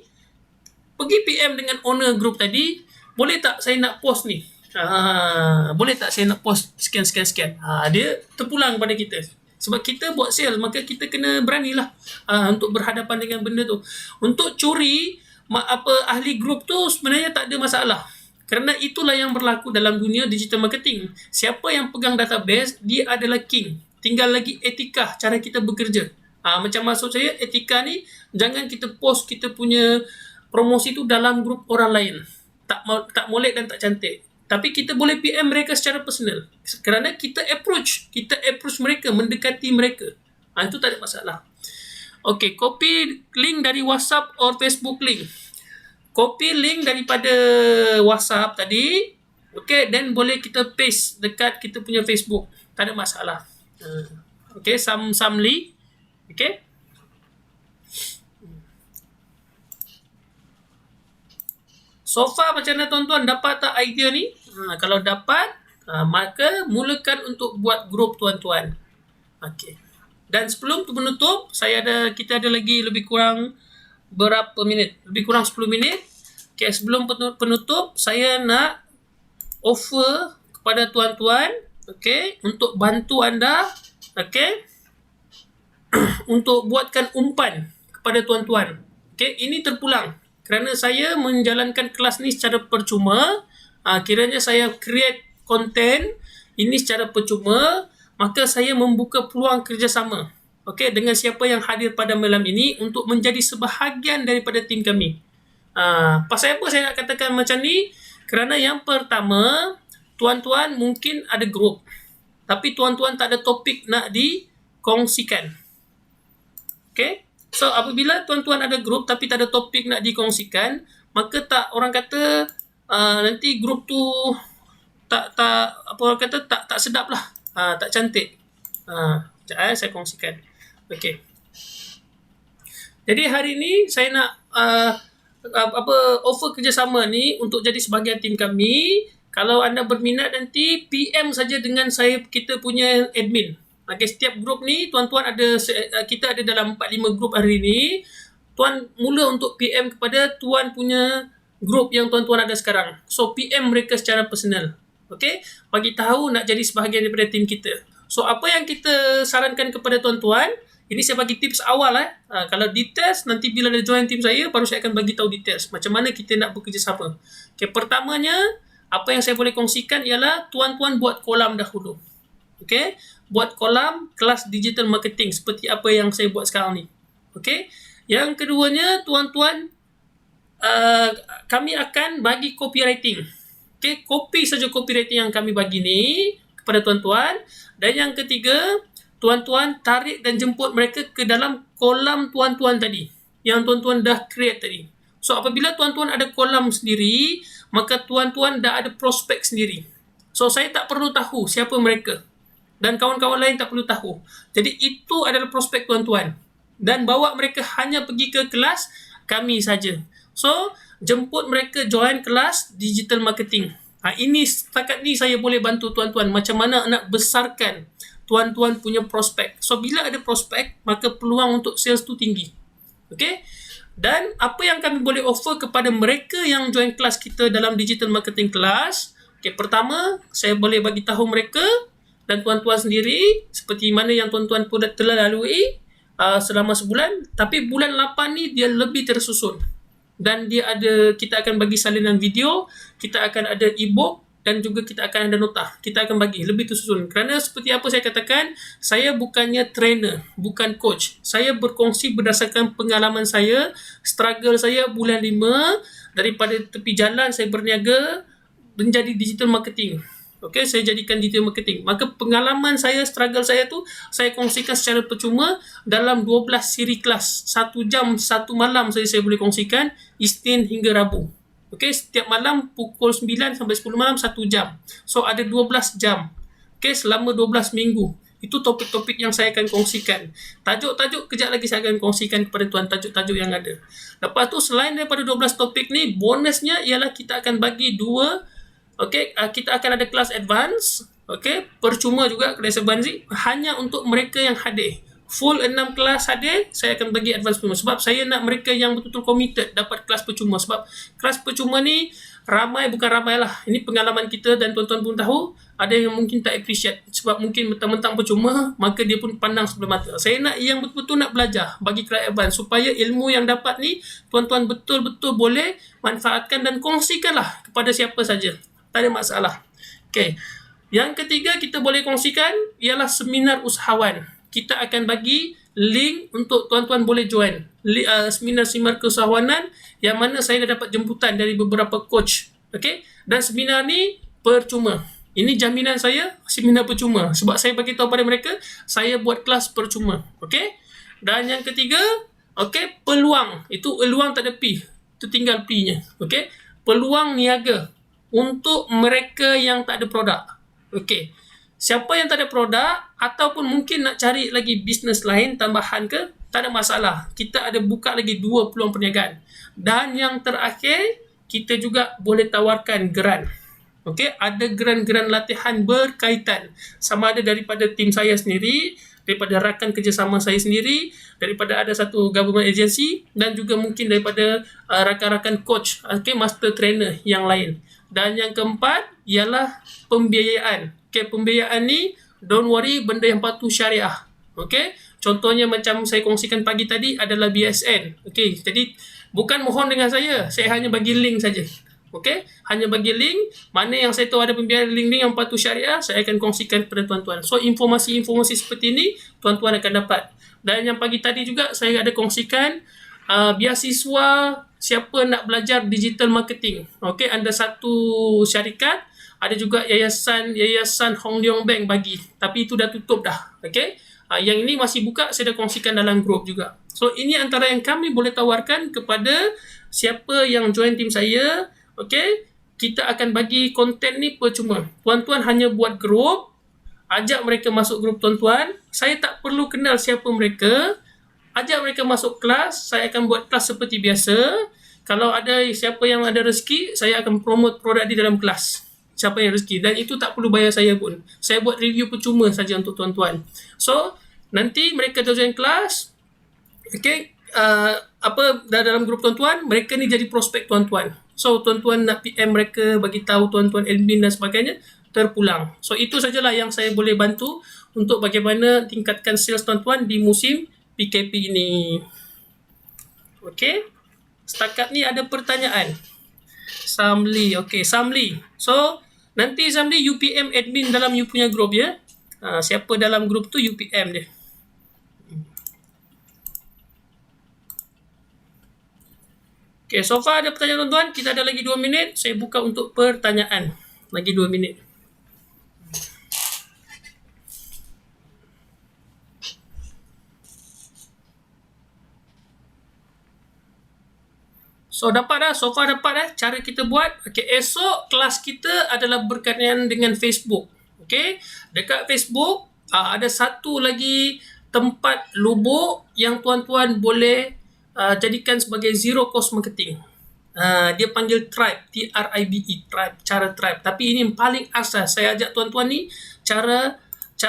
pergi PM dengan owner grup tadi, boleh tak saya nak post ni? Boleh tak saya nak post sekian. Dia terpulang pada kita. Sebab kita buat sale, maka kita kena beranilah untuk berhadapan dengan benda tu. Untuk curi ahli grup tu sebenarnya tak ada masalah. Kerana itulah yang berlaku dalam dunia digital marketing. Siapa yang pegang database, dia adalah king. Tinggal lagi etika cara kita bekerja. Macam maksud saya, etika ni jangan kita post kita punya promosi tu dalam grup orang lain. Tak molek dan tak cantik. Tapi kita boleh PM mereka secara personal. Kerana kita approach mereka, mendekati mereka. Itu tak ada masalah. Copy link dari WhatsApp or Facebook link. Copy link daripada WhatsApp tadi. Then boleh kita paste dekat kita punya Facebook. Tak ada masalah. Samly. So far macam mana tuan-tuan, dapat tak idea ni? Kalau dapat, maka mulakan untuk buat grup tuan-tuan. Dan sebelum menutup, kita ada lagi lebih kurang berapa minit? Lebih kurang 10 minit. Sebelum penutup, saya nak offer kepada tuan-tuan, untuk bantu anda, untuk buatkan umpan kepada tuan-tuan. Ini terpulang. Kerana saya menjalankan kelas ni secara percuma, kiranya saya create konten ini secara percuma, maka saya membuka peluang kerjasama dengan siapa yang hadir pada malam ini untuk menjadi sebahagian daripada tim kami. Pasal apa saya nak katakan macam ni? Kerana yang pertama, tuan-tuan mungkin ada grup, tapi tuan-tuan tak ada topik nak dikongsikan. Okay? So, apabila tuan-tuan ada grup tapi tak ada topik nak dikongsikan, maka tak orang kata nanti grup tu tak apa orang kata tak sedap lah. Tak cantik. Sekejap saya kongsikan. Okay. Jadi hari ni saya nak offer kerjasama ni untuk jadi sebahagian tim kami. Kalau anda berminat nanti PM saja dengan saya, kita punya admin. Okay, setiap grup ni tuan-tuan ada, kita ada dalam 4-5 grup hari ni. Tuan mula untuk PM kepada tuan punya grup yang tuan-tuan ada sekarang. So PM mereka secara personal. Okay, bagi tahu nak jadi sebahagian daripada tim kita. So apa yang kita sarankan kepada tuan-tuan, ini saya bagi tips awal kalau details nanti bila dia join tim saya baru saya akan bagi tahu details macam mana kita nak bekerjasama. Okay, pertamanya apa yang saya boleh kongsikan ialah tuan-tuan buat kolam dahulu. Okay, buat kolam kelas digital marketing seperti apa yang saya buat sekarang ni. Okay, yang keduanya tuan-tuan kami akan bagi copywriting. Okay, copy saja copywriting yang kami bagi ni kepada tuan-tuan. Dan yang ketiga, tuan-tuan tarik dan jemput mereka ke dalam kolam tuan-tuan tadi yang tuan-tuan dah create tadi. So apabila tuan-tuan ada kolam sendiri, maka tuan-tuan dah ada prospek sendiri. So saya tak perlu tahu siapa mereka dan kawan-kawan lain tak perlu tahu. Jadi itu adalah prospek tuan-tuan dan bawa mereka hanya pergi ke kelas kami saja. So jemput mereka join kelas digital marketing. Ini setakat ni saya boleh bantu tuan-tuan macam mana nak besarkan tuan-tuan punya prospek. So bila ada prospek, maka peluang untuk sales tu tinggi. Okay? Dan apa yang kami boleh offer kepada mereka yang join kelas kita dalam digital marketing class, okay, pertama saya boleh bagi tahu mereka dan tuan-tuan sendiri seperti mana yang tuan-tuan pun telah lalui selama sebulan, tapi bulan 8 ni dia lebih tersusun. Dan kita akan bagi salinan video, kita akan ada e-book dan juga kita akan ada nota. Kita akan bagi lebih tersusun. Kerana seperti apa saya katakan, saya bukannya trainer, bukan coach. Saya berkongsi berdasarkan pengalaman saya, struggle saya bulan 5 daripada tepi jalan saya berniaga menjadi digital marketing. Okay, saya jadikan digital marketing. Maka pengalaman saya, struggle saya tu saya kongsikan secara percuma dalam 12 siri kelas. 1 jam, 1 malam saya boleh kongsikan, Isnin hingga Rabu. Okay, setiap malam pukul 9 sampai 10 malam 1 jam. So ada 12 jam. Okay, selama 12 minggu. Itu topik-topik yang saya akan kongsikan. Tajuk-tajuk kejap lagi saya akan kongsikan kepada tuan, tajuk-tajuk yang ada. Lepas tu selain daripada 12 topik ni, bonusnya ialah kita akan bagi 2. Okay, kita akan ada kelas advance. Okay, percuma juga kelas advance ni hanya untuk mereka yang hadir. Full 6 kelas hadir, saya akan bagi advance percuma. Sebab saya nak mereka yang betul-betul committed dapat kelas percuma. Sebab kelas percuma ni bukan ramai lah. Ini pengalaman kita dan tuan-tuan pun tahu. Ada yang mungkin tak appreciate. Sebab mungkin mentang-mentang percuma, maka dia pun pandang sebelah mata. Saya nak yang betul-betul nak belajar bagi kelas advance. Supaya ilmu yang dapat ni, tuan-tuan betul-betul boleh manfaatkan dan kongsikanlah kepada siapa saja. Tak ada masalah. Okay. Yang ketiga kita boleh kongsikan ialah seminar usahawan. Kita akan bagi link untuk tuan-tuan boleh join. Seminar keusahawanan yang mana saya dah dapat jemputan dari beberapa coach. Okay. Dan seminar ni percuma. Ini jaminan saya, seminar percuma. Sebab saya bagi tahu pada mereka, saya buat kelas percuma. Okay. Dan yang ketiga, okay, peluang. Itu peluang tak ada P. Itu tinggal P-nya. Okay. Peluang niaga untuk mereka yang tak ada produk. Okey. Siapa yang tak ada produk ataupun mungkin nak cari lagi bisnes lain tambahan ke, tak ada masalah. Kita ada buka lagi 2 peluang perniagaan. Dan yang terakhir, kita juga boleh tawarkan geran. Okey, ada geran-geran latihan berkaitan. Sama ada daripada tim saya sendiri, daripada rakan kerjasama saya sendiri, daripada ada satu government agency dan juga mungkin daripada rakan-rakan coach, okay, master trainer yang lain. Dan yang keempat ialah pembiayaan. Okay, pembiayaan ni don't worry, benda yang patuh syariah. Okay, contohnya macam saya kongsikan pagi tadi adalah BSN. Okay, jadi bukan mohon dengan saya hanya bagi link saja. Okay, hanya bagi link. Mana yang saya tahu ada pembiayaan link-link yang patuh syariah, saya akan kongsikan kepada tuan-tuan. So informasi-informasi seperti ini tuan-tuan akan dapat. Dan yang pagi tadi juga saya ada kongsikan beasiswa siapa nak belajar digital marketing. Okey, ada satu syarikat, ada juga yayasan Hong Leong Bank bagi, tapi itu dah tutup dah. Okey, yang ini masih buka, saya dah kongsikan dalam grup juga. So ini antara yang kami boleh tawarkan kepada siapa yang join tim saya. Okey, kita akan bagi konten ni percuma. Tuan-tuan hanya buat grup, ajak mereka masuk grup tuan-tuan. Saya tak perlu kenal siapa mereka. Ajak mereka masuk kelas, saya akan buat kelas seperti biasa. Kalau ada siapa yang ada rezeki, saya akan promote produk di dalam kelas. Siapa yang rezeki, dan itu tak perlu bayar saya pun. Saya buat review percuma saja untuk tuan-tuan. So, nanti mereka join kelas. Okay, dalam grup tuan-tuan, mereka ni jadi prospek tuan-tuan. So, tuan-tuan nak PM mereka, bagi tahu tuan-tuan admin dan sebagainya, terpulang. So, itu sajalah yang saya boleh bantu untuk bagaimana tingkatkan sales tuan-tuan di musim PKP ini. Okey. Setakat ni ada pertanyaan. Samli. Okey, Samli. So, nanti Samli UPM admin dalam you punya group ya. Siapa dalam group tu UPM dia. Okey, so far ada pertanyaan tuan-tuan. Kita ada lagi 2 minit. Saya buka untuk pertanyaan. Lagi 2 minit. So dapat dah, so far dapat dah cara kita buat. Okay, esok kelas kita adalah berkaitan dengan Facebook. Okay, dekat Facebook ada satu lagi tempat lubuk yang tuan-tuan boleh jadikan sebagai zero cost marketing. Dia panggil Tribe, Tribe, Tribe, cara Tribe. Tapi ini yang paling asas. Saya ajak tuan-tuan ni cara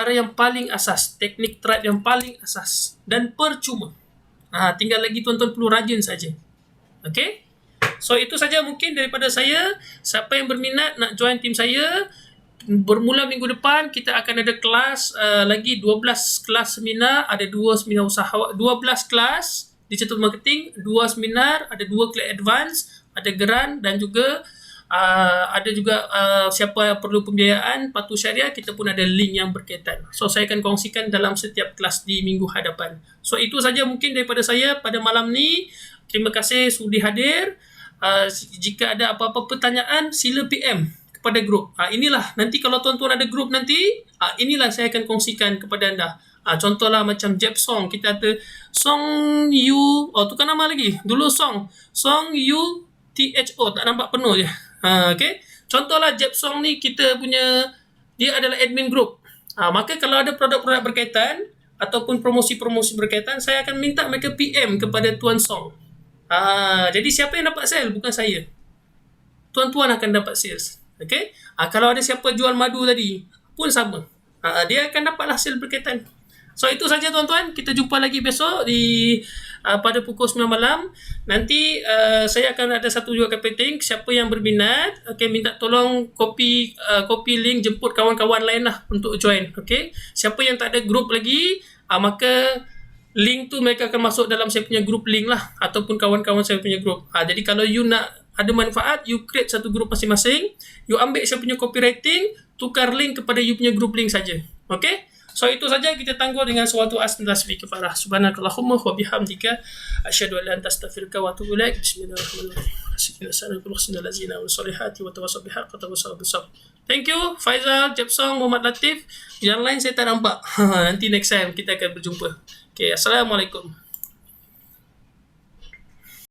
yang paling asas, teknik Tribe yang paling asas dan percuma. Tinggal lagi tuan-tuan perlu rajin saja. Okay, so itu saja mungkin daripada saya. Siapa yang berminat nak join tim saya, bermula minggu depan kita akan ada kelas lagi 12 kelas seminar, ada 2 seminar usahawan, 12 kelas digital marketing, 2 seminar, ada 2 kelas advance, ada geran dan juga ada juga siapa yang perlu pembiayaan patuh syariah, kita pun ada link yang berkaitan. So saya akan kongsikan dalam setiap kelas di minggu hadapan. So itu saja mungkin daripada saya pada malam ni. Terima kasih sudi hadir. Jika ada apa-apa pertanyaan, sila PM kepada grup. Inilah, nanti kalau tuan-tuan ada grup nanti, inilah saya akan kongsikan kepada anda. Contohlah macam Jeb Song, kita ada Song Yu, tukar nama lagi. Dulu Song Yu THO, tak nampak penuh je. Okay. Contohlah Jeb Song ni kita punya, dia adalah admin grup. Maka kalau ada produk-produk berkaitan ataupun promosi-promosi berkaitan, saya akan minta mereka PM kepada Tuan Song. Jadi siapa yang dapat sale? Bukan saya. Tuan-tuan akan dapat sales. Okay? Kalau ada siapa jual madu tadi pun sama. Dia akan dapatlah sale berkaitan. So itu saja tuan-tuan. Kita jumpa lagi besok di pada pukul 9 malam. Nanti saya akan ada satu juga campaign. Siapa yang berminat, minta tolong copy link, jemput kawan-kawan lain lah untuk join. Okay? Siapa yang tak ada group lagi, maka link tu mereka akan masuk dalam saya punya group link lah, ataupun kawan-kawan saya punya group. Jadi kalau you nak ada manfaat, you create satu group masing-masing, you ambil saya punya copywriting, tukar link kepada you punya group link saja. Okay? So itu saja, kita tangguh dengan suatu tasbih kepada subhanakallahumma wa bihamdika asyhadu an la ilaha illa anta astaghfiruka wa atubu ilaik. Bismillahirrahmanirrahim. Thank you Faizal, Jepsong, Muhammad Latif. Yang lain saya tak nampak. Nanti next time kita akan berjumpa. Okay, Assalamualaikum.